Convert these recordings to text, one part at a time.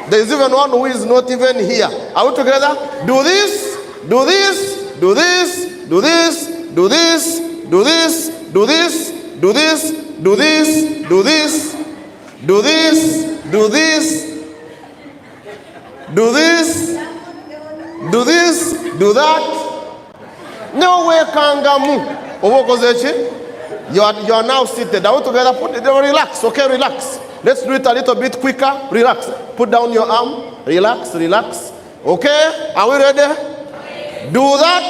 There's even one who is not even here. Are we together? Do this, do this, do this, do this, do this, do this, do this, do this, do this, do this, do this, do this, do this, do this, do that. No way kangamu. You are now seated. Are we together? Relax, okay, relax. Let's do it a little bit quicker. Relax. Put down your arm. Relax, relax. Okay? Are we ready? Do that.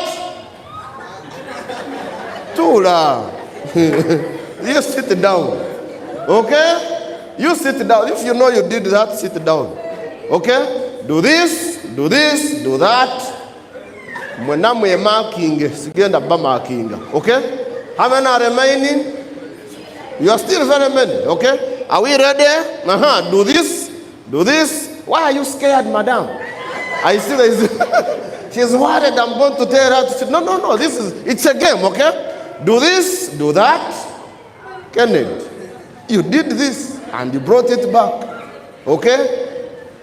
Tula. You sit down. Okay? You sit down. If you know you did that, sit down. Okay? Do this, do this, do that. Okay? How many are remaining? You are still very many. Okay? Are we ready? Do this. Do this. Why are you scared, madam? I see this. She's worried I'm going to tell her to sit. No. It's a game, okay? Do this, do that. Kenneth, you did this and you brought it back. Okay?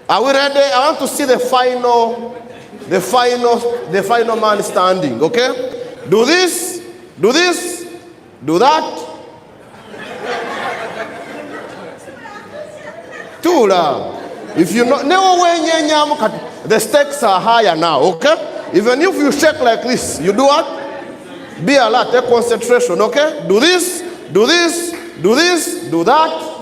Are we ready? I want to see the final man standing, okay? Do this, do this, do that. Tula. If you know, the stakes are higher now, okay? Even if you shake like this, you do what? Be alert, take concentration, okay? Do this, do this, do this, do that.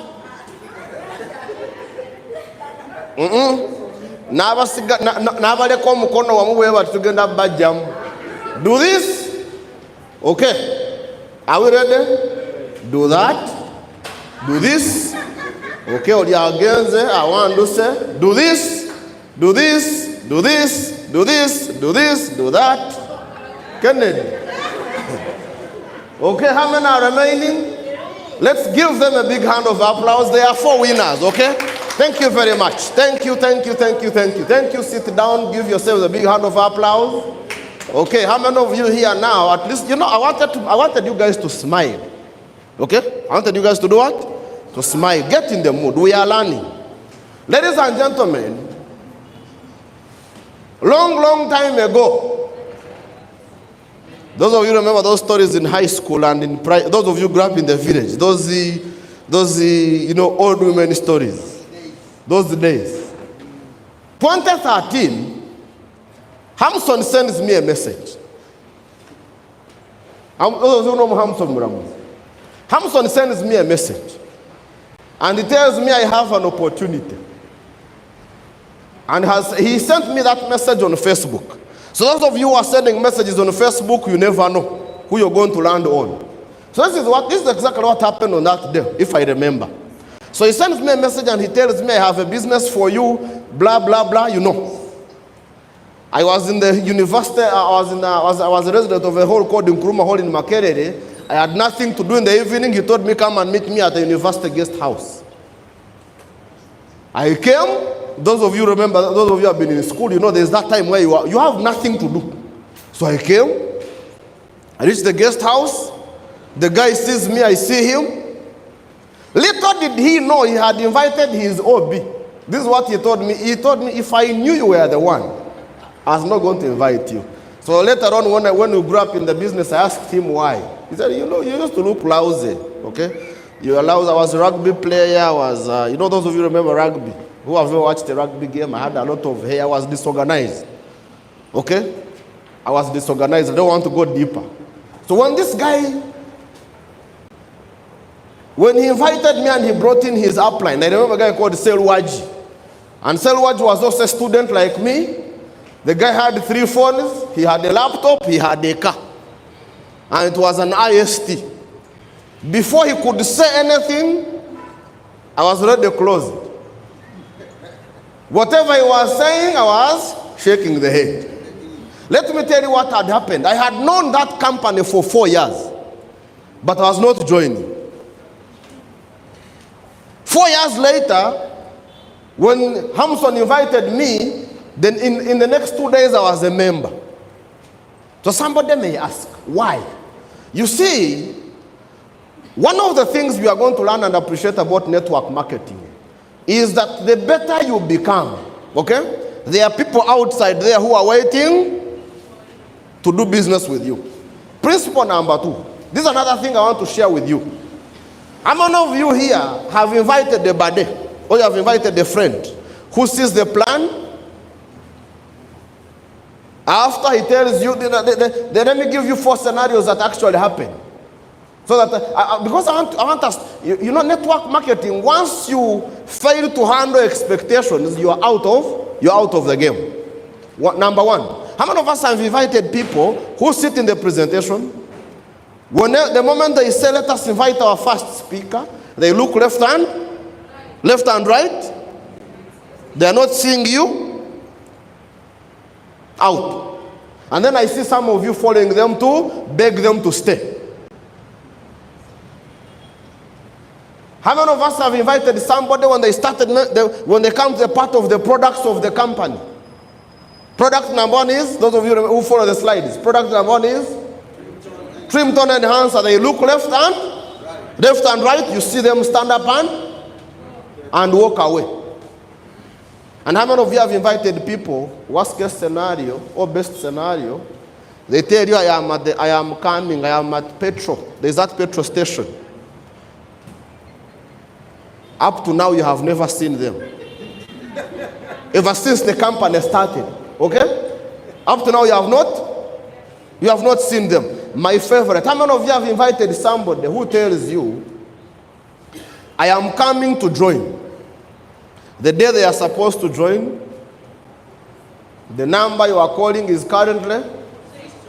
Do this. Okay. Are we ready? Do that. Do this. Okay, or against I want to say, do this, do this, do this, do this, do this, do that. Kennedy. Okay, how many are remaining? Let's give them a big hand of applause. They are 4 winners, okay? Thank you very much. Thank you, thank you, thank you, thank you. Thank you. Sit down, give yourselves a big hand of applause. Okay, how many of you here now? At least, I wanted you guys to smile. Okay? I wanted you guys to do what? To smile. Get in the mood. We are learning. Ladies and gentlemen, long time ago, those of you remember those stories in high school and in those of you grew up in the village, those old women stories, those days. 2013, Hamson sends me a message. Those of you know Hamson. Hamson sends me a message. And he tells me I have an opportunity. And he sent me that message on Facebook. So those of you who are sending messages on Facebook, you never know who you're going to land on. So this is exactly what happened on that day, if I remember. So he sends me a message and he tells me I have a business for you, blah, blah, blah, I was in the university, I was a resident of a hall called Nkrumah Hall in Makerere. I had nothing to do in the evening. He told me, come and meet me at the university guest house. I came. Those of you remember, those of you have been in school, there's that time where you have nothing to do. So I came. I reached the guest house. The guy sees me, I see him. Little did he know he had invited his OB. This is what he told me. He told me, if I knew you were the one, I was not going to invite you. So later on, when we grew up in the business, I asked him why. He said, you used to look lousy, okay? I was a rugby player. Those of you remember rugby. Who have ever watched a rugby game? I had a lot of hair. I was disorganized, okay? I was disorganized. I don't want to go deeper. So when this guy, when he invited me and he brought in his upline, I remember a guy called Selwaji. And Selwaji was also a student like me. The guy had 3 phones. He had a laptop. He had a car. And it was an IST. Before he could say anything, I was ready to close it. Whatever he was saying, I was shaking the head. Let me tell you what had happened. I had known that company for 4 years, but I was not joining. 4 years later, when Hamson invited me, then in the next 2 days, I was a member. So somebody may ask, why? You see, one of the things we are going to learn and appreciate about network marketing is that the better you become, okay? There are people outside there who are waiting to do business with you. Principle number 2. This is another thing I want to share with you. How many of you here have invited a buddy, or you have invited a friend who sees the plan? After he tells you, then let me give you 4 scenarios that actually happen. So that, because I want us, you know, network marketing, once you fail to handle expectations, you are out of the game. Number 1, how many of us have invited people who sit in the presentation? The moment they say, let us invite our first speaker, they look left and right. They are not seeing you. Out. And then I see some of you following them to beg them to stay. How many of us have invited somebody when they come to the part of the products of the company? Product number 1 is, those of you who follow the slides, product number 1 is trim, tone, enhancer. They look left and right. You see them stand up and walk away. And how many of you have invited people, worst case scenario or best scenario, they tell you, I am coming, I am at petrol. There's that petrol station. Up to now, you have never seen them. Ever since the company started, okay? Up to now, you have not seen them. My favorite, how many of you have invited somebody who tells you, I am coming to join? The day they are supposed to join, the number you are calling is currently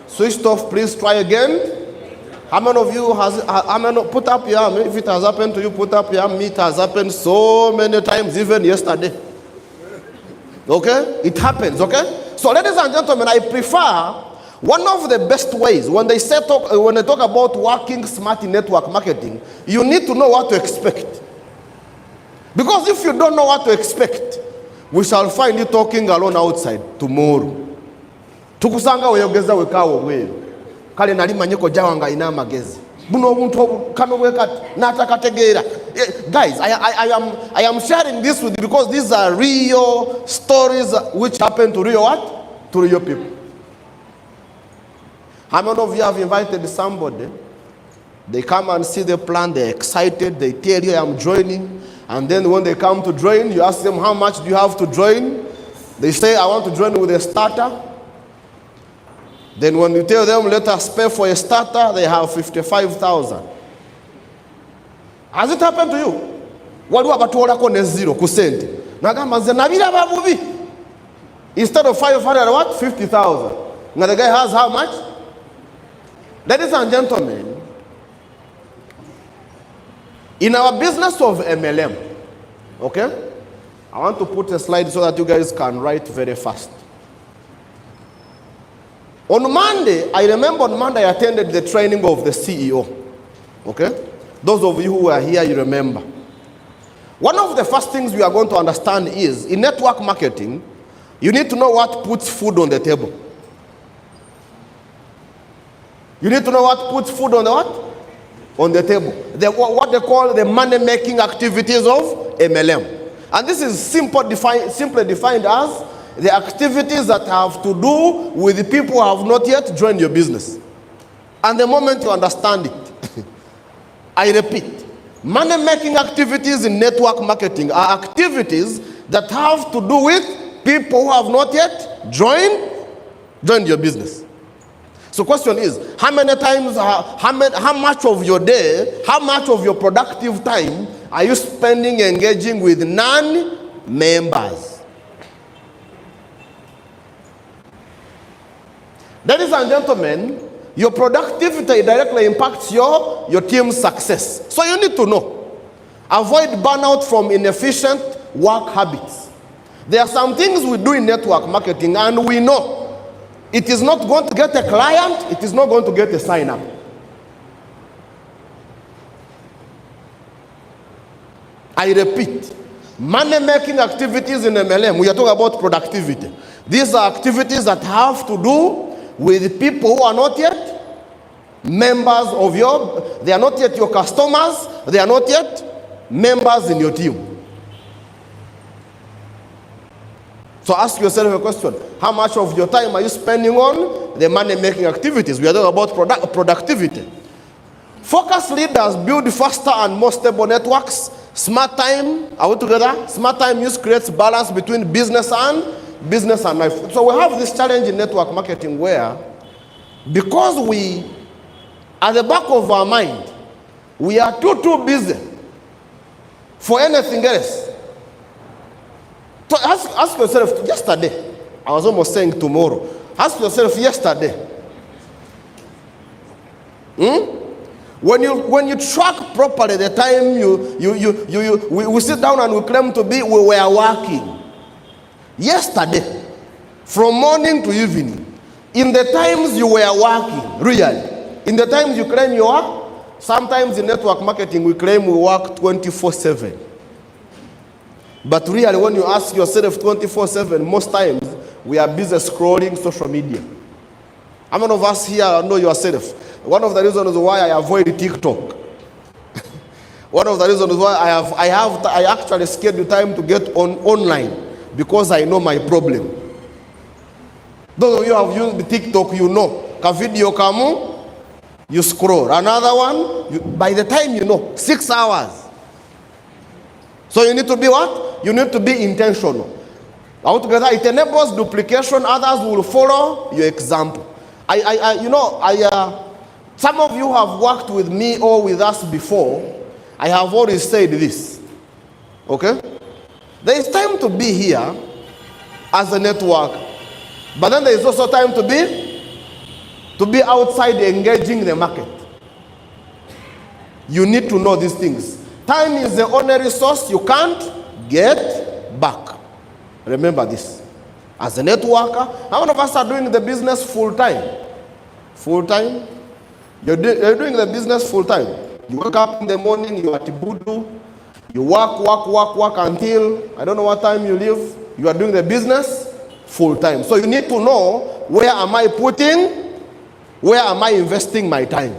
switched off. Please try again. How many of you put up your hand? If it has happened to you, put up your hand. It has happened so many times, even yesterday. Okay? It happens, okay? So ladies and gentlemen, I prefer one of the best ways when they talk about working smart in network marketing, you need to know what to expect. Because if you don't know what to expect, we shall find you talking alone outside tomorrow. Tukusanga weyogeza wekawo wewe. Kale nali manyeko jawanga ina magezi. Buno omuntu kano wekati natakategeera. Guys, I am sharing this with you because these are real stories which happen to real what? To real people. How many of you have invited somebody? They come and see the plan, they're excited, they tell you, I am joining. And then when they come to join, you ask them, how much do you have to join? They say, I want to join with a starter. Then when you tell them, let us pay for a starter, they have 55,000. Has it happened to you? What do about to zero kusenti? Instead of 500, what? 50,000. Now the guy has how much? Ladies and gentlemen, in our business of MLM, okay? I want to put a slide so that you guys can write very fast. On Monday, I remember on Monday I attended the training of the CEO, okay? Those of you who are here, you remember. One of the first things we are going to understand is, in network marketing, you need to know what puts food on the table. You need to know what puts food on the what? On the table. What they call the money-making activities of MLM. And this is simply defined as the activities that have to do with the people who have not yet joined your business. And the moment you understand it, I repeat, money-making activities in network marketing are activities that have to do with people who have not yet joined your business. So question is, how many times, how much of your day, how much of your productive time are you spending engaging with non-members? Ladies and gentlemen, your productivity directly impacts your team's success. So you need to know. Avoid burnout from inefficient work habits. There are some things we do in network marketing and we know it is not going to get a client, it is not going to get a sign-up. I repeat, money-making activities in MLM, we are talking about productivity. These are activities that have to do with people who are not yet members of they are not yet your customers, they are not yet members in your team. So ask yourself a question. How much of your time are you spending on the money-making activities? We are talking about productivity. Focus leaders build faster and more stable networks. Smart time, are we together? Smart time use creates balance between business and life. So we have this challenge in network marketing where, because we, at the back of our mind, we are too busy for anything else. So ask yourself, yesterday, I was almost saying tomorrow, ask yourself yesterday, when you track properly the time we sit down and we claim to be, we were working. Yesterday, from morning to evening, in the times you were working, really, in the times you claim you work, sometimes in network marketing we claim we work 24/7. But really, when you ask yourself 24/7, most times we are busy scrolling social media. How many of us here know yourself? One of the reasons why I avoid TikTok. One of the reasons why I actually schedule time to get online, because I know my problem. Those of you who have used the TikTok, you know. Ka video kamu, you scroll. Another one, by the time you know, 6 hours. So you need to be what? You need to be intentional. Altogether, it enables duplication. Others will follow your example. Some of you have worked with me or with us before. I have always said this. Okay? There is time to be here as a network, but then there is also time to be outside engaging the market. You need to know these things. Time is the only resource you can't get back. Remember this. As a networker, how many of us are doing the business full time? Full time? You're doing the business full time. You wake up in the morning, you are at Budu, you work until, I don't know what time you leave. You are doing the business full time. So you need to know, where am I investing my time?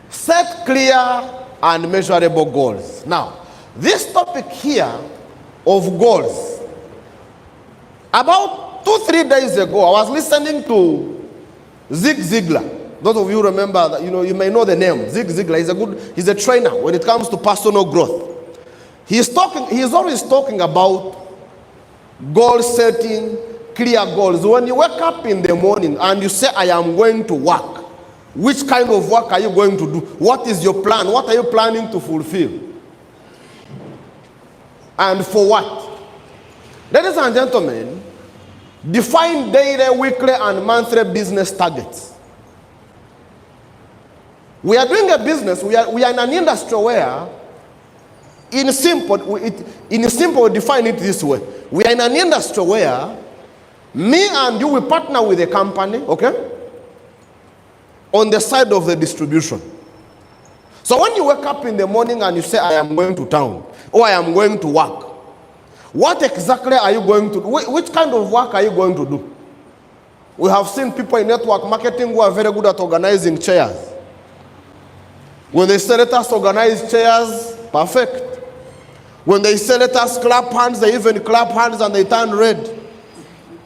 Set clear and measurable goals. Now, this topic here of goals, about 2-3 days ago, I was listening to Zig Ziglar. Those of you remember that, you may know the name. Zig Ziglar, he's a trainer when it comes to personal growth. He's always talking about goal setting, clear goals. When you wake up in the morning and you say, I am going to work, which kind of work are you going to do? What is your plan? What are you planning to fulfill? And for what? Ladies and gentlemen, define daily, weekly, and monthly business targets. We are doing a business, we are in an industry where, in simple, we define it this way. We are in an industry where me and you, we partner with a company, okay, on the side of the distribution. So when you wake up in the morning and you say, I am going to town, or I am going to work, what exactly are you going to do? Which kind of work are you going to do? We have seen people in network marketing who are very good at organizing chairs. When they say, let us organize chairs, perfect. When they say, let us clap hands, they even clap hands and they turn red.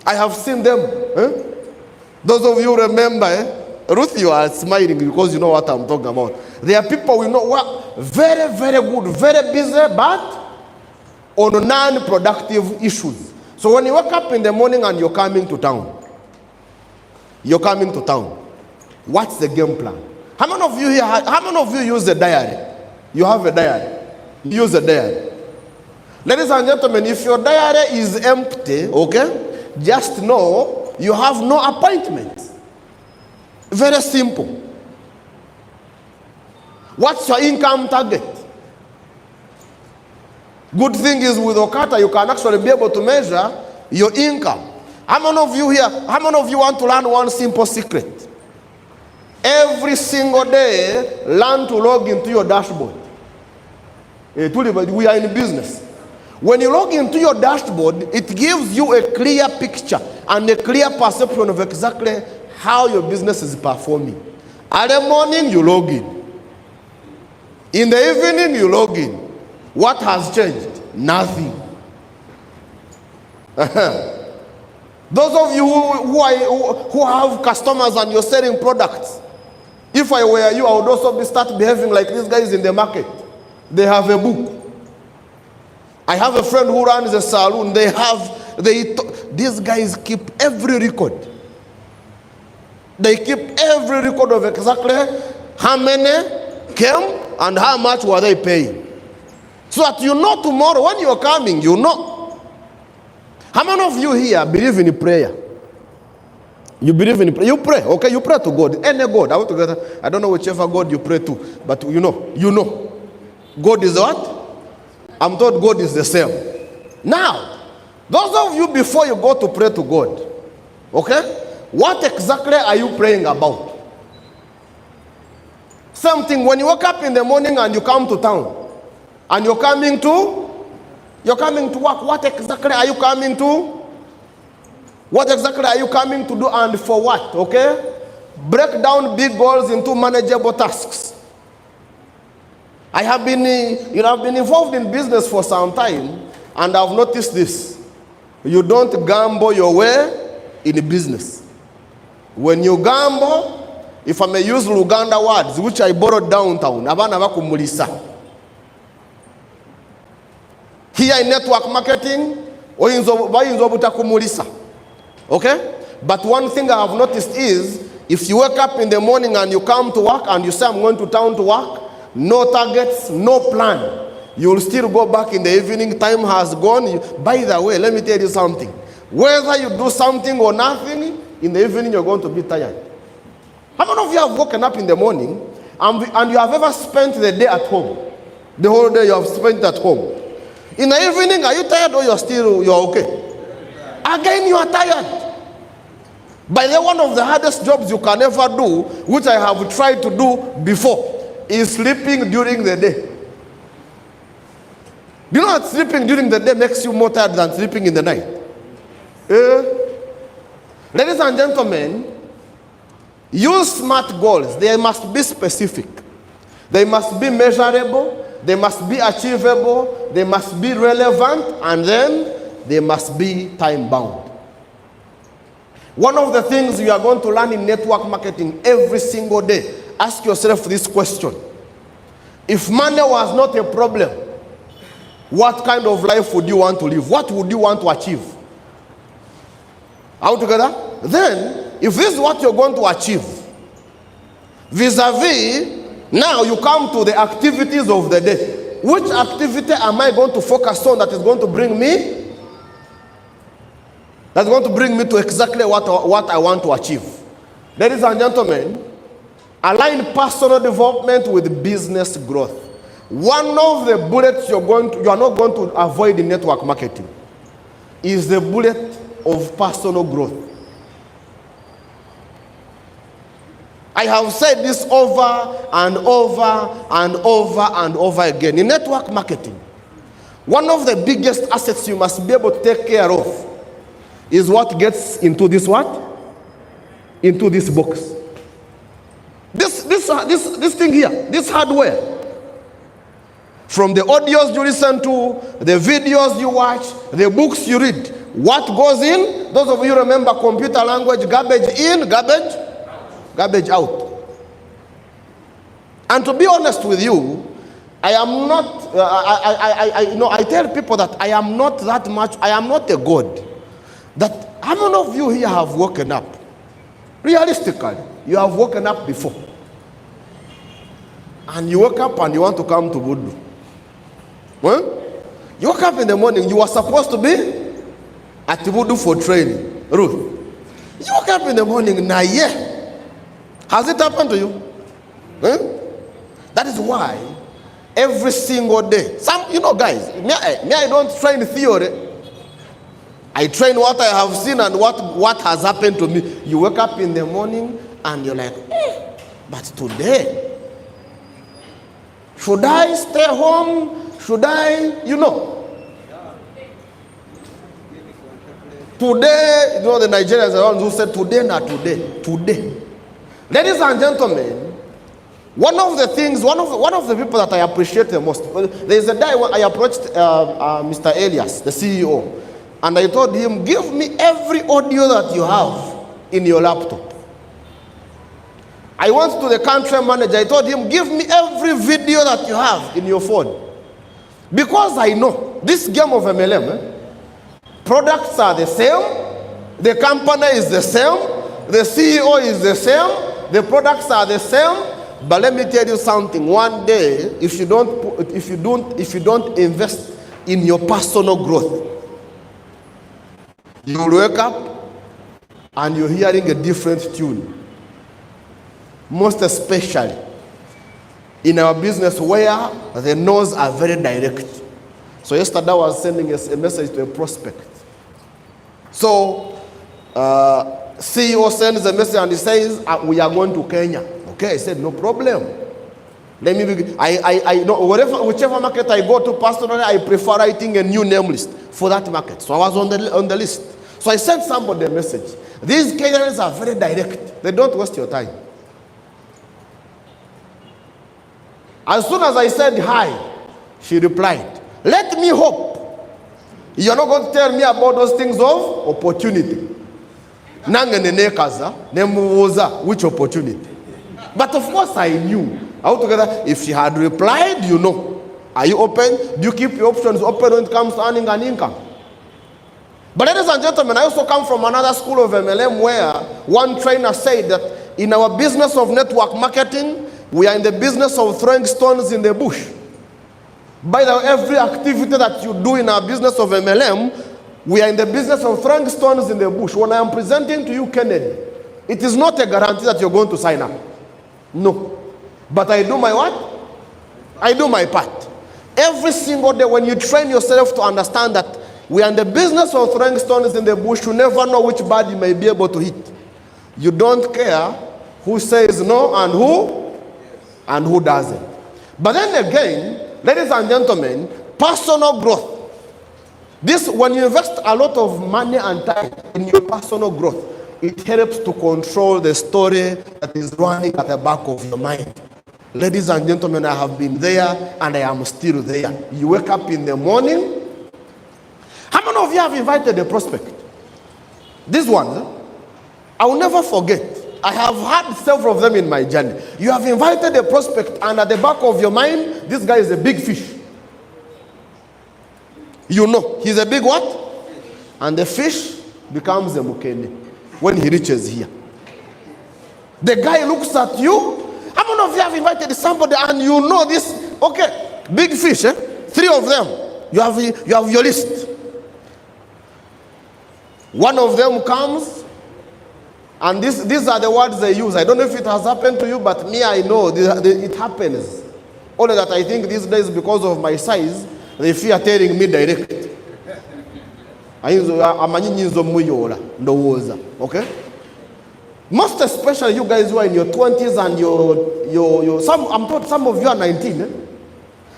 I have seen them. Those of you remember, Ruth, you are smiling because you know what I'm talking about. There are people we know who are very, very good, very busy, but on non-productive issues. So when you wake up in the morning and you're coming to town, what's the game plan? How many of you use a diary? You have a diary. You use a diary. Ladies and gentlemen, if your diary is empty, okay, just know you have no appointments. Very simple. What's your income target? Good thing is with OQATA, you can actually be able to measure your income. How many of you want to learn one simple secret? Every single day, learn to log into your dashboard. We are in business. When you log into your dashboard, it gives you a clear picture and a clear perception of exactly how your business is performing. Early morning, you log in. In the evening, you log in. What has changed? Nothing. Those of you who have customers and you're selling products, if I were you, I would also start behaving like these guys in the market. They have a book. I have a friend who runs a salon. These guys keep every record. They keep every record of exactly how many came and how much were they paying. So that you know tomorrow when you're coming, you know. How many of you here believe in prayer? You believe in prayer? You pray, okay? You pray to God. Any God. I don't know whichever God you pray to, but you know. God is what? I'm told God is the same. Now, those of you before you go to pray to God, okay? What exactly are you praying about? Something when you wake up in the morning and you come to town, and you're coming to work. What exactly are you coming to? What exactly are you coming to do and for what? Okay? Break down big goals into manageable tasks. I have been involved in business for some time, and I've noticed this. You don't gamble your way in business. When you gamble, if I may use Luganda words, which I borrowed downtown, abana bakumulisa. Here in network marketing, okay? But one thing I have noticed is, if you wake up in the morning and you come to work and you say, I'm going to town to work, no targets, no plan, you will still go back in the evening, time has gone. By the way, let me tell you something. Whether you do something or nothing, in the evening you're going to be tired. How many of you have woken up in the morning and you have ever spent the day at home? The whole day you have spent at home. In the evening, are you tired or you're okay? Again, you are tired. By the way, one of the hardest jobs you can ever do, which I have tried to do before, is sleeping during the day. Do you know that sleeping during the day makes you more tired than sleeping in the night? Ladies and gentlemen, use SMART goals. They must be specific. They must be measurable. They must be achievable. They must be relevant. And then they must be time-bound. One of the things you are going to learn in network marketing every single day, ask yourself this question. If money was not a problem, what kind of life would you want to live? What would you want to achieve? All together? Then, if this is what you're going to achieve, vis-a-vis, now you come to the activities of the day. Which activity am I going to focus on that is going to bring me? That's going to bring me to exactly what I want to achieve. Ladies and gentlemen, align personal development with business growth. One of the bullets you are not going to avoid in network marketing is the bullet of personal growth. I have said this over and over and over and over again. In network marketing, one of the biggest assets you must be able to take care of is what gets into this what? Into this box. This thing here, this hardware. From the audios you listen to, the videos you watch, the books you read, what goes in? Those of you remember computer language, garbage in, garbage out. And to be honest with you, I am not, I tell people that I am not a God. That how many of you here have woken up? Realistically, you have woken up before. And you wake up and you want to come to Budu. Well, you wake up in the morning, you are supposed to be at Budu for training. Ruth, you wake up in the morning, nah, yeah. Has it happened to you? That is why every single day, guys, me I don't train theory. I train what I have seen and what has happened to me. You wake up in the morning and you're like, but today, should I stay home? Should I, Today, the Nigerians are the ones who said today, not today. Today. Ladies and gentlemen, One of the things, one of the people that I appreciate the most, there's a day when I approached Mr. Elias, the CEO, and I told him, give me every audio that you have in your laptop. I went to the country manager, I told him, give me every video that you have in your phone. Because I know, this game of MLM, products are the same, the company is the same, the CEO is the same, the products are the same. But let me tell you something. One day, if you don't invest in your personal growth, you will wake up and you're hearing a different tune. Most especially in our business where the no's are very direct. So yesterday I was sending a message to a prospect. So CEO sends a message and he says, we are going to Kenya. Okay, I said, no problem. Let me I know whichever market I go to personally, I prefer writing a new name list for that market. So I was on the list. So I sent somebody a message. These Kenyans are very direct. They don't waste your time. As soon as I said hi, she replied, let me hope you're not going to tell me about those things of opportunity. Which opportunity? But of course I knew. Altogether, if she had replied, you know. Are you open? Do you keep your options open when it comes to earning an income? But ladies and gentlemen, I also come from another school of MLM where one trainer said that in our business of network marketing, we are in the business of throwing stones in the bush. By the way, every activity that you do in our business of MLM, we are in the business of throwing stones in the bush. When I am presenting to you Kennedy, it is not a guarantee that you're going to sign up. No. But I do my what? I do my part. Every single day when you train yourself to understand that we are in the business of throwing stones in the bush, you never know which bird you may be able to hit. You don't care who says no and who doesn't. But then again, ladies and gentlemen, personal growth. This, when you invest a lot of money and time in your personal growth, it helps to control the story that is running at the back of your mind. Ladies and gentlemen, I have been there and I am still there. You wake up in the morning. How many of you have invited a prospect? This one, I will never forget. I have had several of them in my journey. You have invited a prospect and at the back of your mind, this guy is a big fish. You know, he's a big what? And the fish becomes a mukene when he reaches here. The guy looks at you. How many of you have invited somebody and you know this? Okay, big fish, 3 of them. You have your list. One of them comes, and these are the words they use. I don't know if it has happened to you, but me, I know it happens. Only that I think these days, because of my size, they fear telling me direct. Okay? Most especially you guys who are in your 20s and I'm told some of you are 19.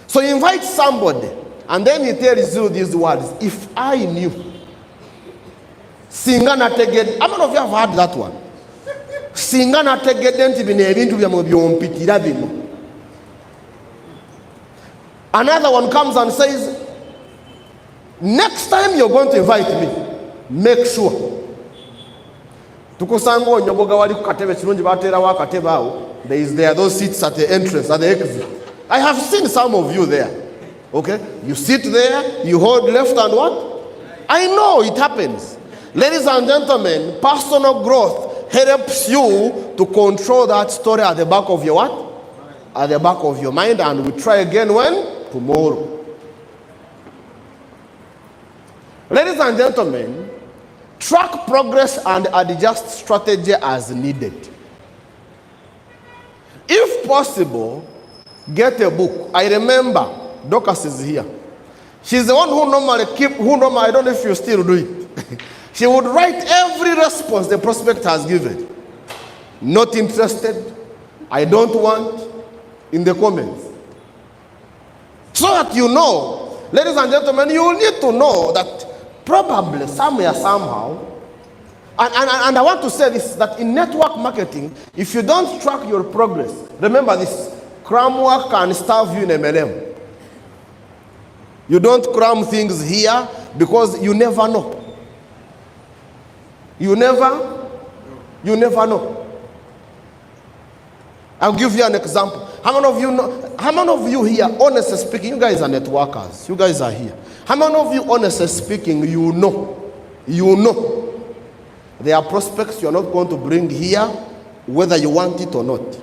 So you invite somebody, and then he tells you these words. If I knew. Singana teged. How many of you have heard that one? Singana tegedenti binebintu byamubyompitirira bino. Another one comes and says, next time you're going to invite me, make sure. Tukusanga onyoboga wali ku katebe kirungi batera wa katebe awo. There are those seats at the entrance, at the exit. I have seen some of you there. Okay? You sit there, you hold left and what? I know it happens. Ladies and gentlemen, personal growth helps you to control that story at the back of your what? At the back of your mind, and we try again when? Tomorrow. Ladies and gentlemen, track progress and adjust strategy as needed. If possible, get a book. I remember, Dorcas is here. She's the one who normally I don't know if you still do it. She would write every response the prospect has given. Not interested, I don't want, in the comments. So that you know, ladies and gentlemen, you need to know that probably somewhere, somehow, And I want to say this, that in network marketing, if you don't track your progress, remember this, cram work can starve you in MLM. You don't cram things here because you never know. You never know. I'll give you an example. How many of you know, how many of you here, honestly speaking, you guys are networkers, you guys are here. How many of you, honestly speaking, you know, there are prospects you're not going to bring here, whether you want it or not.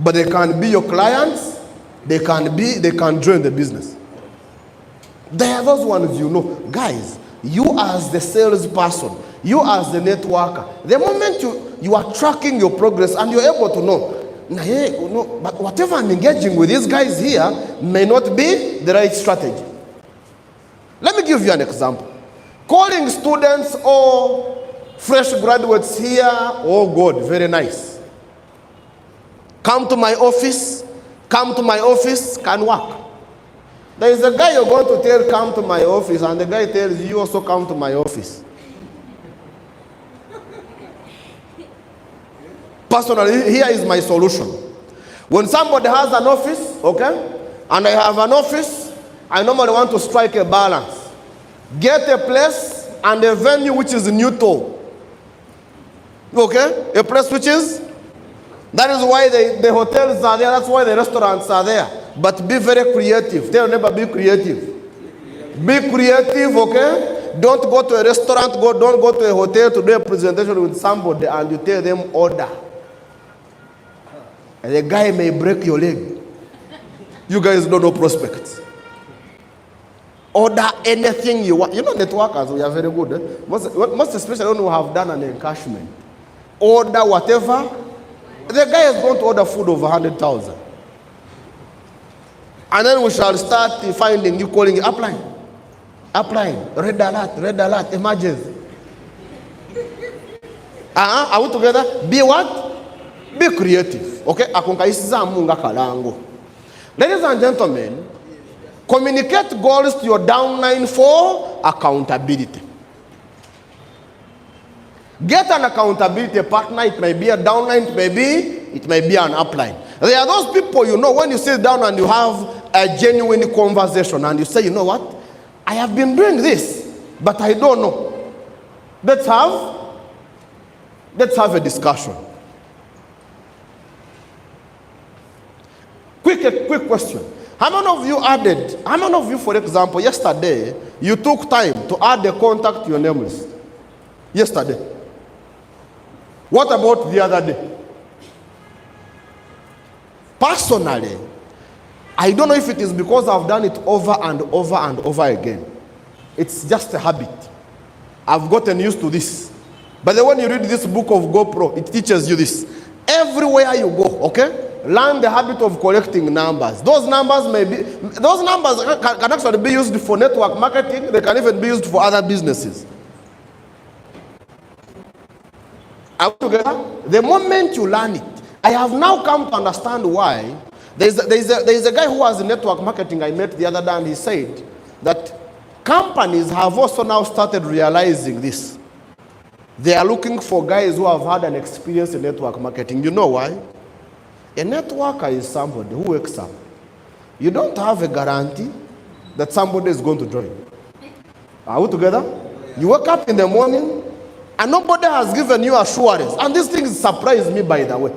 But they can be your clients, they can join the business. There are those ones you know. Guys, you as the salesperson, you as the networker, the moment you are tracking your progress and you're able to know, but whatever I'm engaging with these guys here may not be the right strategy. Let me give you an example. Calling students or fresh graduates here, oh God, very nice. Come to my office, can work. There is a guy you're going to tell, come to my office, and the guy tells you also come to my office. Personally, here is my solution. When somebody has an office, okay, and I have an office, I normally want to strike a balance. Get a place and a venue which is neutral. Okay? A place which is, that is why the hotels are there, that's why the restaurants are there. But be very creative. Tell your neighbor, be creative. Be creative, okay? Don't go to a restaurant, don't go to a hotel to do a presentation with somebody and you tell them order. And the guy may break your leg. You guys don't know prospects. Order anything you want. You know, networkers, we are very good. Eh? Most especially when we have done an encashment. Order whatever. The guy is going to order food of 100,000. And then we shall start finding you calling upline. Upline, red alert, emergency. Are we together? Be what? Be creative. Okay? Ladies and gentlemen, communicate goals to your downline for accountability. Get an accountability partner. It may be a downline, it may be an upline. There are those people, you know, when you sit down and you have a genuine conversation and you say, you know what, I have been doing this, but I don't know. Let's have a discussion. Quick question. How many of you, for example, yesterday, you took time to add a contact to your name list? Yesterday. What about the other day? Personally, I don't know if it is because I've done it over and over and over again. It's just a habit. I've gotten used to this. But then when you read this book of GoPro, it teaches you this. Everywhere you go, okay? Learn the habit of collecting numbers. Those numbers can actually be used for network marketing. They can even be used for other businesses. Are we together? The moment you learn it, I have now come to understand why. There's a guy who was in network marketing I met the other day, and he said that companies have also now started realizing this. They are looking for guys who have had an experience in network marketing. You know why? A networker is somebody who wakes up. You don't have a guarantee that somebody is going to join. Are we together? You wake up in the morning and nobody has given you assurance. And these things surprise me, by the way.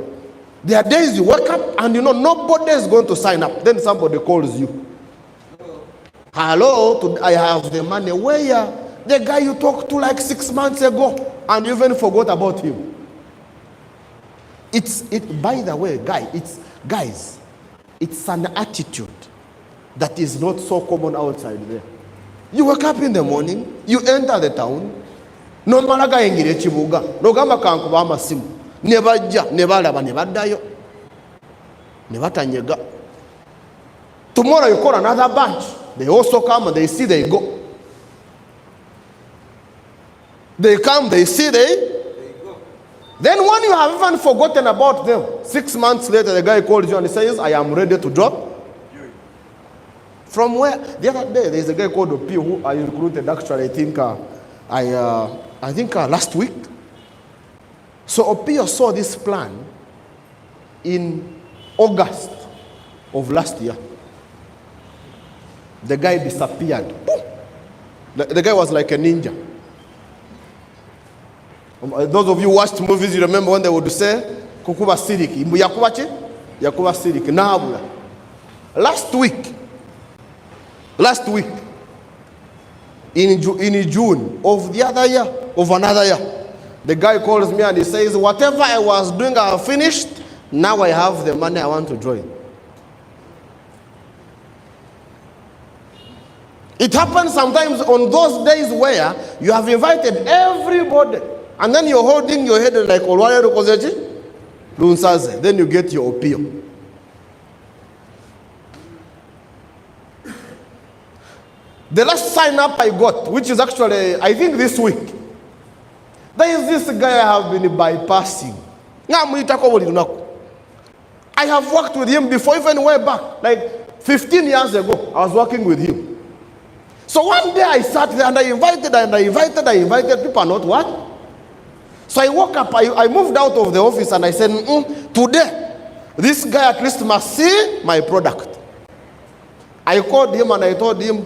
There are days you wake up and you know nobody is going to sign up. Then somebody calls you. Hello, I have the money. Where? The guy you talked to like 6 months ago and you even forgot about him. By the way, guys, it's an attitude that is not so common outside there. You wake up in the morning, you enter the town, no malaga engire chibuga, no gamba kankuba amasimu, nebajja, nebalaba, nebaddayo, nebatanyega. Tomorrow you call another bunch, they also come and they see, they go. They come, they see, they go. Then when you have even forgotten about them, 6 months later the guy calls you and he says, I am ready to drop. From where? The other day there's a guy called P who I recruited. Actually, I think I think last week. So Opio saw this plan in August of last year. The guy disappeared. The guy was like a ninja. Those of you who watched movies, you remember when they would say, Kukuba Siriki. Yakuba Siriki. Nahabula. Last week, in June of the other year, of another year, the guy calls me and he says, whatever I was doing, I have finished. Now I have the money, I want to join. It happens sometimes on those days where you have invited everybody, and then you're holding your head like, then you get your opio. The last sign up I got, which is actually, I think this week, there is this guy I have been bypassing. I have worked with him before, even way back, like 15 years ago, I was working with him. So one day I sat there and I invited, people are not what? So I woke up, I moved out of the office and I said, today, this guy at least must see my product. I called him and I told him,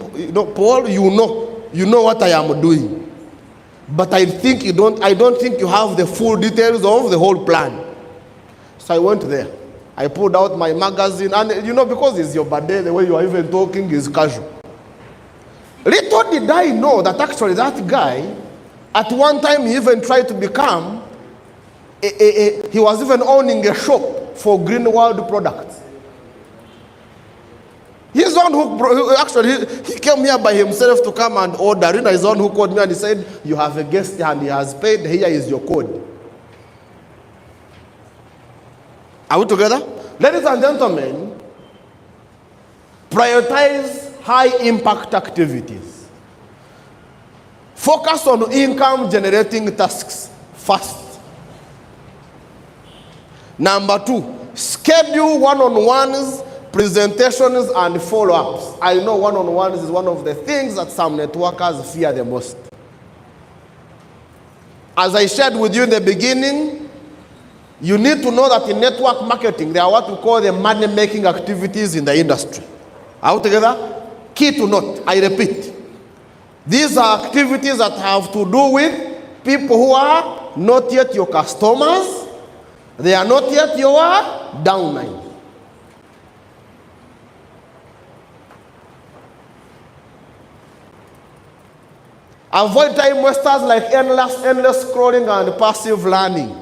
Paul, you know what I am doing. But I don't think you have the full details of the whole plan. So I went there. I pulled out my magazine and because it's your birthday, the way you are even talking is casual. Little did I know that actually that guy, at one time he even tried to become, he was even owning a shop for Green World products. He's the one who actually, he came here by himself to come and order. He's the one who called me and he said, you have a guest and he has paid, here is your code. Are we together? Ladies and gentlemen, prioritize high impact activities. Focus on income generating tasks first. Number 2, schedule one-on-ones, presentations and follow-ups. I know one-on-ones is one of the things that some networkers fear the most. As I shared with you in the beginning, you need to know that in network marketing, there are what we call the money-making activities in the industry. Are we together? Key to note, I repeat. These are activities that have to do with people who are not yet your customers. They are not yet your downline. Avoid time wasters like endless scrolling and passive learning.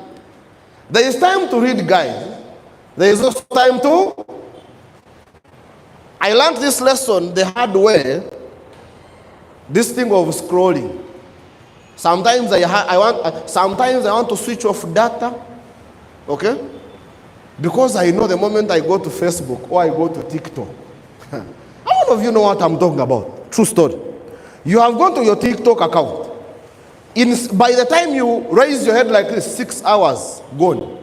There is time to read, guys. There is also time to... I learned this lesson the hard way, this thing of scrolling. Sometimes I want to switch off data, okay? Because I know the moment I go to Facebook or I go to TikTok. How many of you know what I'm talking about? True story. You have gone to your TikTok account. By the time you raise your head like this, 6 hours gone.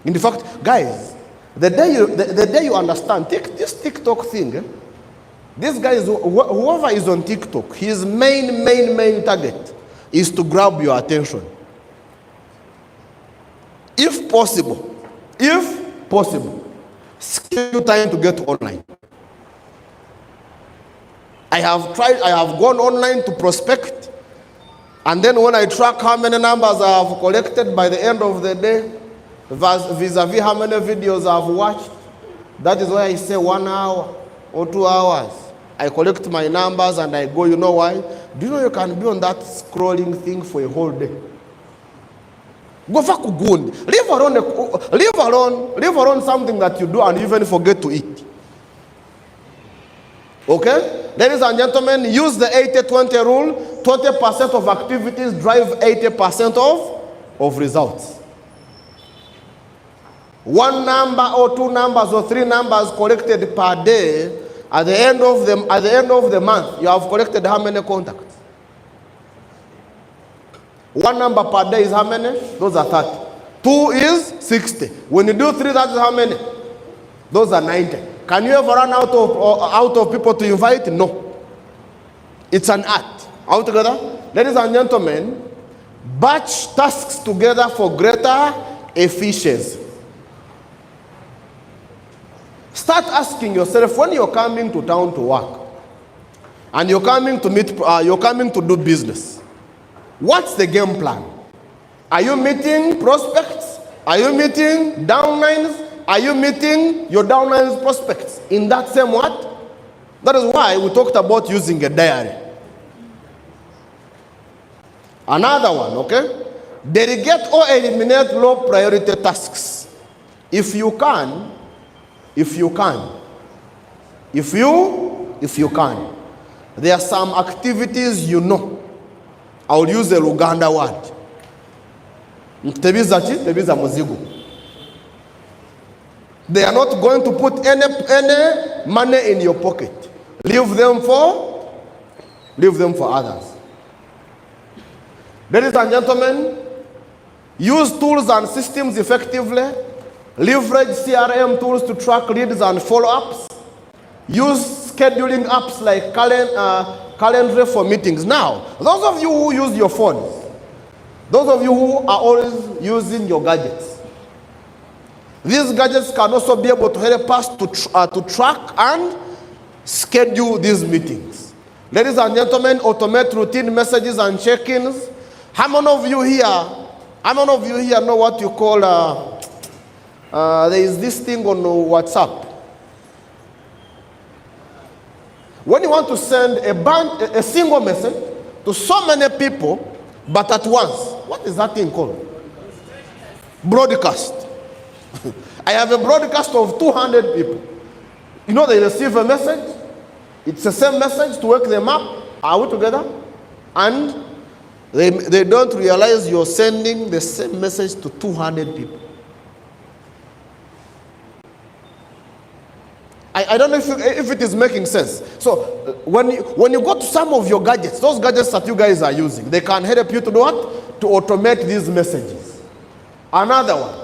In fact, guys, the day you understand, take this TikTok thing, this guy is, whoever is on TikTok, his main target is to grab your attention. If possible, schedule time to get online. I have gone online to prospect, and then when I track how many numbers I have collected by the end of the day, vis-a-vis how many videos I've watched, that is why I say 1 hour or 2 hours. I collect my numbers and I go, you know why? Do you know you can be on that scrolling thing for a whole day? Go for good. Leave alone something that you do and even forget to eat. Okay? Ladies and gentlemen, use the 80-20 rule. 20% of activities drive 80% of results. 1 number or 2 numbers or 3 numbers collected per day, at the end of the month, you have collected how many contacts? 1 number per day is how many? Those are 30. 2 is 60. When you do 3, that is how many? Those are 90. Can you ever run out of people to invite? No. It's an art. All together? Ladies and gentlemen, batch tasks together for greater efficiency. Start asking yourself when you're coming to town to work and you're coming to do business. What's the game plan? Are you meeting prospects? Are you meeting downlines? Are you meeting your downlines prospects in that same what? That is why we talked about using a diary. Another one, okay? Delegate or eliminate low priority tasks. If you can. There are some activities you know. I will use a Luganda word. Tebiza muzigo. They are not going to put any money in your pocket. Leave them for others. Ladies and gentlemen, use tools and systems effectively. Leverage CRM tools to track leads and follow-ups. Use scheduling apps like calendar for meetings. Now, those of you who use your phones, those of you who are always using your gadgets, these gadgets can also be able to help us to track and schedule these meetings. Ladies and gentlemen, automate routine messages and check-ins. How many of you here know what you call, there is this thing on WhatsApp. When you want to send a single message to so many people, but at once, what is that thing called? Broadcast. I have a broadcast of 200 people. You know, they receive a message. It's the same message to wake them up. Are we together? And they don't realize you're sending the same message to 200 people. I don't know if it is making sense. So when you go to some of your gadgets, those gadgets that you guys are using, they can help you to do what? To automate these messages. Another one.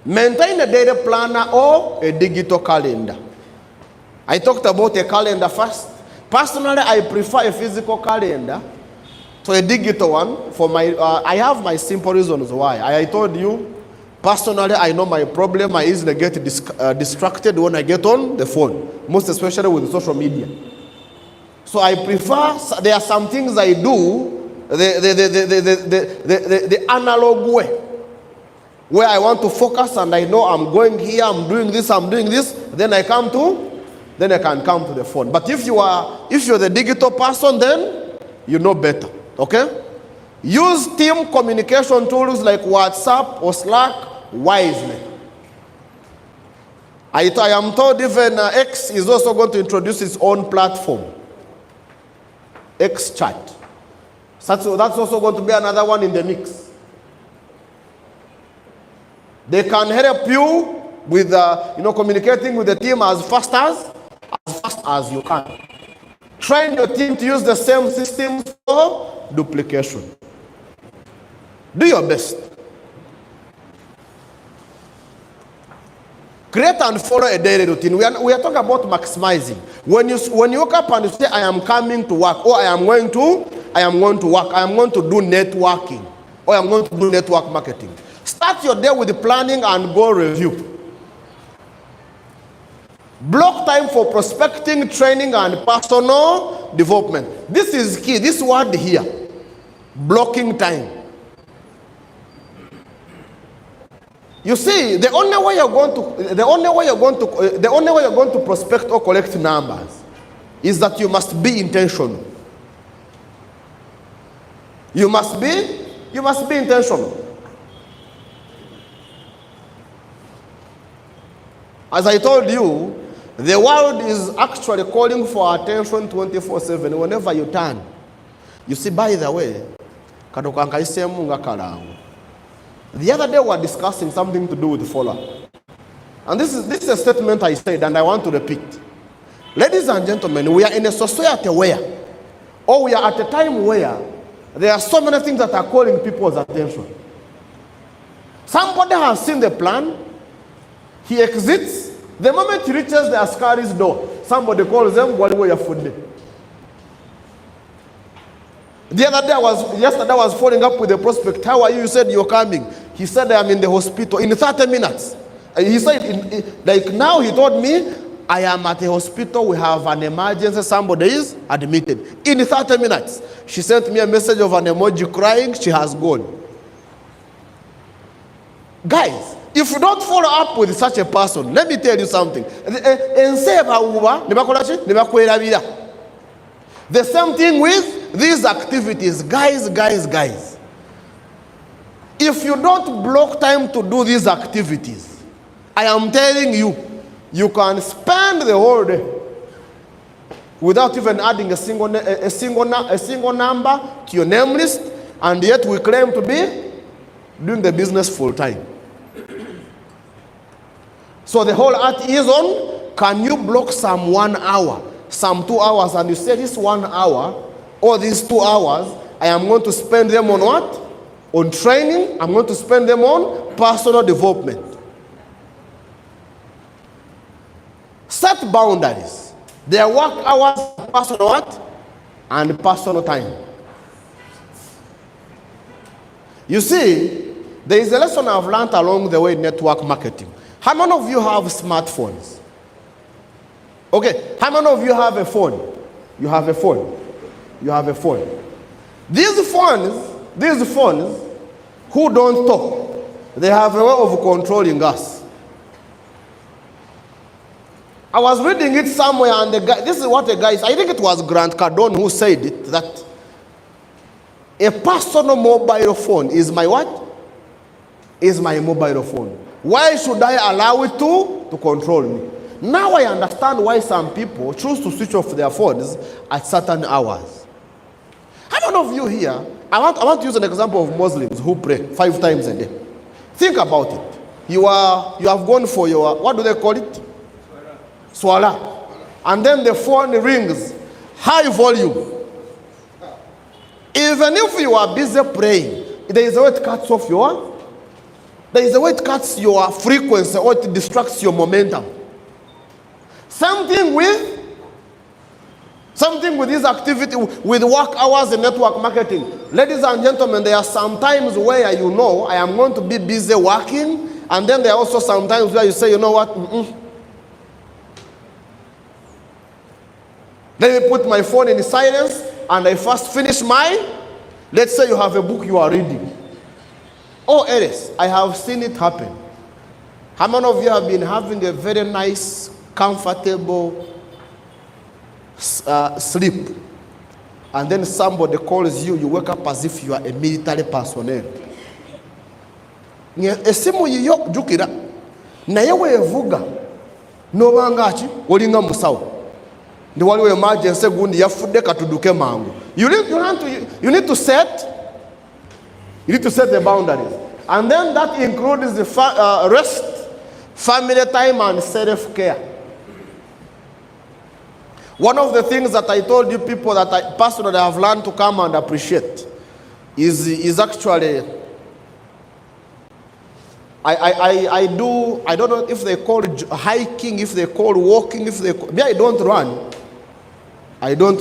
Maintain a daily planner or a digital calendar. I talked about a calendar first. Personally, I prefer a physical calendar to a digital one. For my, I have my simple reasons why. I told you, personally, I know my problem. I easily get distracted when I get on the phone, most especially with social media. So I prefer, there are some things I do the analog way, where I want to focus and I know I'm going here, I'm doing this, then I can come to the phone. But if you're the digital person, then you know better, okay? Use team communication tools like WhatsApp or Slack wisely. I am told even X is also going to introduce its own platform, X chat. So that's also going to be another one in the mix. They can help you with communicating with the team as fast as you can. Train your team to use the same systems for duplication. Do your best. Create and follow a daily routine. We are talking about maximizing. When you wake up and you say, I am coming to work, or I am going to work, I am going to do networking, or I am going to do network marketing. Start your day with planning and goal review. Block time for prospecting, training, and personal development. This is key. This word here, blocking time. You see, the only way you're going to prospect or collect numbers is that you must be intentional. You must be intentional. As I told you, the world is actually calling for attention 24/7 whenever you turn. You see, by the way, the other day we were discussing something to do with follow-up. And this is a statement I said, and I want to repeat. Ladies and gentlemen, we are in a society where, or we are at a time where, there are so many things that are calling people's attention. Somebody has seen the plan, he exits. The moment he reaches the Askari's door, somebody calls them, "What were your food?" Yesterday I was following up with the prospect. How are you? You said you're coming. He said I'm in the hospital in 30 minutes. He said, like now he told me, I am at the hospital. We have an emergency. Somebody is admitted. In 30 minutes. She sent me a message of an emoji crying. She has gone. Guys, if you don't follow up with such a person, let me tell you something. The same thing with these activities. Guys. If you don't block time to do these activities, I am telling you, you can spend the whole day without even adding a single number to your name list, and yet we claim to be doing the business full time. So the whole art is on, can you block some 1 hour, some 2 hours, and you say this 1 hour or these 2 hours, I am going to spend them on what? On training. I'm going to spend them on personal development. Set boundaries. Their work hours, personal what? And personal time. You see, there is a lesson I've learned along the way in network marketing. How many of you have smartphones? Okay, how many of you have a phone? You have a phone. You have a phone. These phones who don't talk, they have a way of controlling us. I was reading it somewhere, and the guy, this is what the guy said. I think it was Grant Cardone who said it, that a personal mobile phone is my what? Is my mobile phone. Why should I allow it to control me? Now I understand why some people choose to switch off their phones at certain hours. How many of you here, I want to use an example of Muslims who pray 5 times a day. Think about it. You have gone for your, what do they call it? Swala. And then the phone rings, high volume. Even if you are busy praying, there is a way it cuts off there is a way it cuts your frequency, or it distracts your momentum. Something with this activity, with work hours and network marketing. Ladies and gentlemen, there are some times where I am going to be busy working, and then there are also some times where you say, you know what? Let me put my phone in silence, and I first finish let's say you have a book you are reading. Oh, Eris, I have seen it happen. How many of you have been having a very nice, comfortable sleep, and then somebody calls you, you wake up as if you are a military personnel? Esimu yiyo jukira naye wevuga nobangachi olinga musawo ndi waliwo emergency gundi yafudde katuduke mangu. You need to set the boundaries, and then that includes the rest, family time, and self-care. One of the things that I told you people that I personally have learned to come and appreciate is actually, I don't know if they call it hiking, if they call walking, I don't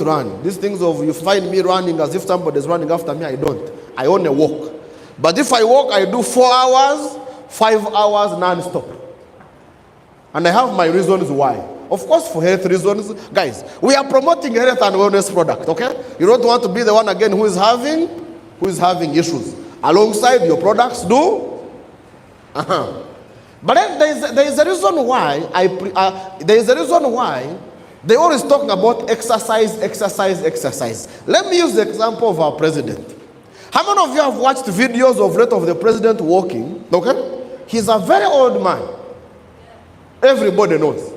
run. These things of you find me running as if somebody is running after me, I don't. I only walk. But if I walk, I do 4 hours, 5 hours non-stop. And I have my reasons why. Of course, for health reasons. Guys, we are promoting health and wellness product, okay? You don't want to be the one again who is having issues. Alongside your products do. But then there is a reason why they always talk about exercise. Let me use the example of our president. How many of you have watched videos of the president walking? Okay? He's a very old man. Everybody knows.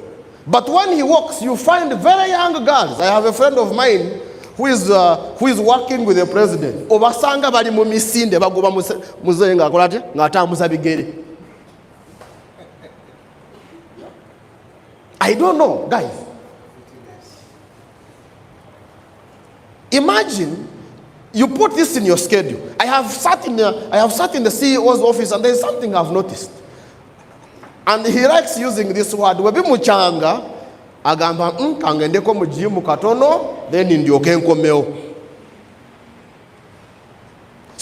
But when he walks, you find very young girls. I have a friend of mine who is working with the president. Obasanga bali mu misinde bagoba muzenga akolate ngatambuza bigere. I don't know, guys. Imagine you put this in your schedule. I have sat in the CEO's office, and there's something I've noticed. And he likes using this word. Webi muchanga agamba kangendeko mu gym katono then ndyoke nkomeo.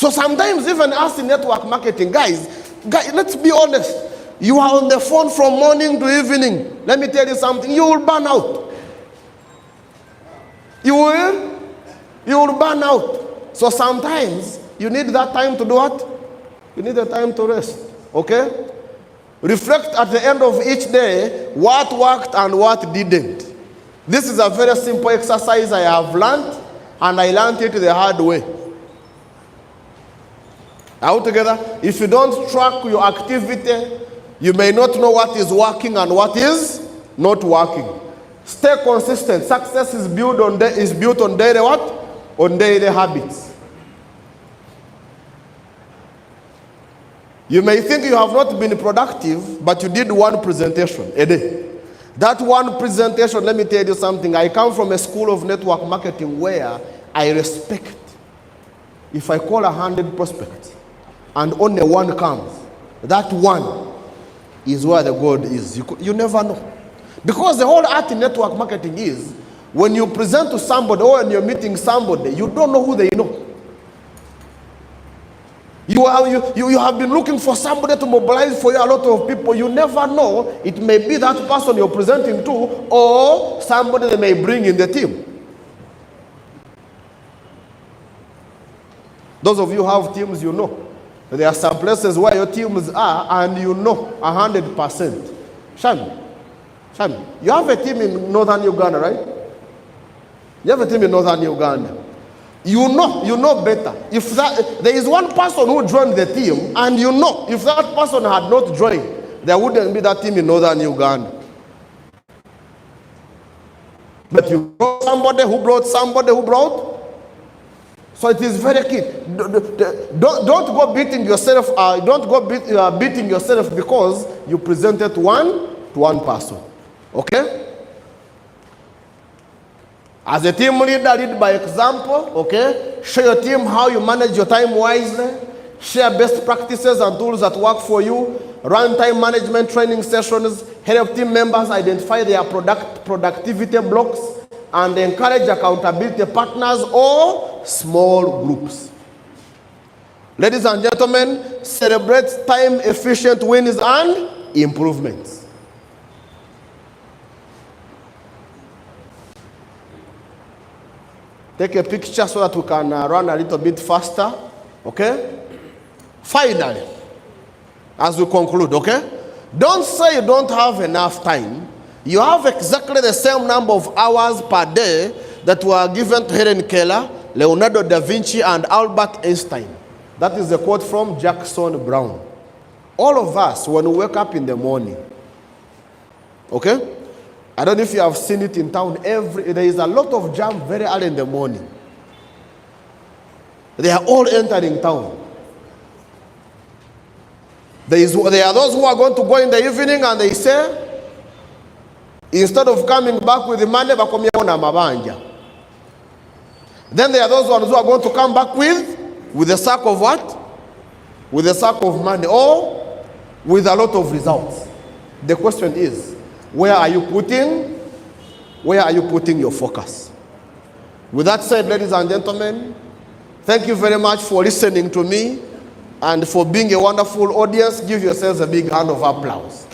So sometimes even us in network marketing, guys, let's be honest. You are on the phone from morning to evening. Let me tell you something. You will burn out. You will burn out. So sometimes you need that time to do what? You need the time to rest. Okay? Reflect at the end of each day what worked and what didn't. This is a very simple exercise I have learned, and I learned it the hard way. All together, if you don't track your activity, you may not know what is working and what is not working. Stay consistent. Success is built on daily what? On daily habits. You may think you have not been productive, but you did one presentation a day. That one presentation, let me tell you something. I come from a school of network marketing where I respect. If I call 100 prospects and only one comes, that one is where the gold is. You never know. Because the whole art in network marketing is when you present to somebody or when you're meeting somebody, you don't know who they know. You have been looking for somebody to mobilize for you, a lot of people. You never know. It may be that person you're presenting to or somebody they may bring in the team. Those of you who have teams, you know. There are some places where your teams are and you know 100%. Shami, you have a team in northern Uganda, right? You have a team in northern Uganda. You know better. If there is one person who joined the team, and you know if that person had not joined, there wouldn't be that team in northern Uganda. But you brought somebody who brought. So it is very key. Don't go beating yourself. Don't go beating yourself because you presented to one person. Okay? As a team leader, lead by example, okay? Show your team how you manage your time wisely. Share best practices and tools that work for you. Run time management training sessions. Help team members identify their productivity blocks. And encourage accountability partners or small groups. Ladies and gentlemen, celebrate time-efficient wins and improvements. Take a picture so that we can run a little bit faster, okay? Finally, as we conclude, okay? Don't say you don't have enough time. You have exactly the same number of hours per day that were given to Helen Keller, Leonardo da Vinci, and Albert Einstein. That is a quote from Jackson Brown. All of us, when we wake up in the morning, okay? I don't know if you have seen it in town. There is a lot of jam very early in the morning. They are all entering town. There are those who are going to go in the evening and they say, instead of coming back with the money, then there are those ones who are going to come back with a sack of what? With a sack of money or with a lot of results. The question is, where are you putting your focus? With that said, ladies and gentlemen, thank you very much for listening to me and for being a wonderful audience. Give yourselves a big hand of applause.